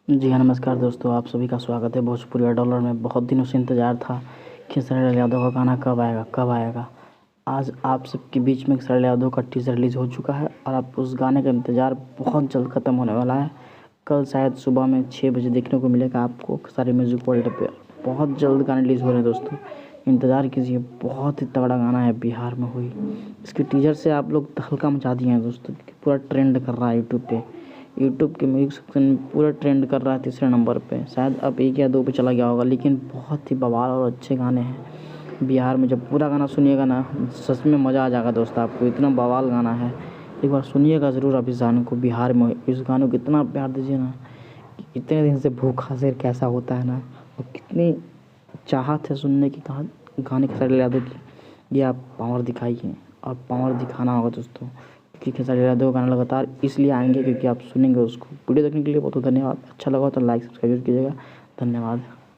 जी हाँ, नमस्कार दोस्तों, आप सभी का स्वागत है भोजपुरी डॉलर में। बहुत दिनों से इंतज़ार था कि खेसारी यादव का गाना कब आएगा। आज आप सबके बीच में खेसारी यादव का टीज़र रिलीज़ हो चुका है और आप उस गाने का इंतज़ार बहुत जल्द ख़त्म होने वाला है। कल शायद सुबह में 6 बजे देखने को मिलेगा आपको खेसारी म्यूज़िक वर्ल्ड पे। बहुत जल्द गाने रिलीज़ हो रहे हैं दोस्तों, इंतज़ार कीजिए। बहुत ही तगड़ा गाना है बिहार में हुई। इसके टीज़र से आप लोग तहलका मचा दिए हैं दोस्तों, पूरा ट्रेंड कर रहा है यूट्यूब के म्यूजिक सेक्शन में पूरा ट्रेंड कर रहा है तीसरे नंबर पे। शायद अब 1 या 2 पे चला गया होगा, लेकिन बहुत ही बवाल और अच्छे गाने हैं बिहार में। जब पूरा गाना सुनिएगा ना, सच में मज़ा आ जाएगा दोस्त आपको। इतना बवाल गाना है, एक बार सुनिएगा ज़रूर आप इस गाने को। बिहार में इस गाने को इतना प्यार दीजिए ना कि इतने दिन से भूखा शेर कैसा होता है ना, और कितनी चाहत है सुनने की गाने खेसारी यादव की। ये आप पावर दिखाइए और पावर दिखाना होगा दोस्तों, क्योंकि खेसारी यादव गाना लगातार इसलिए आएंगे क्योंकि आप सुनेंगे उसको। वीडियो देखने के लिए बहुत बहुत धन्यवाद। अच्छा लगा तो लाइक सब्सक्राइब कीजिएगा। धन्यवाद।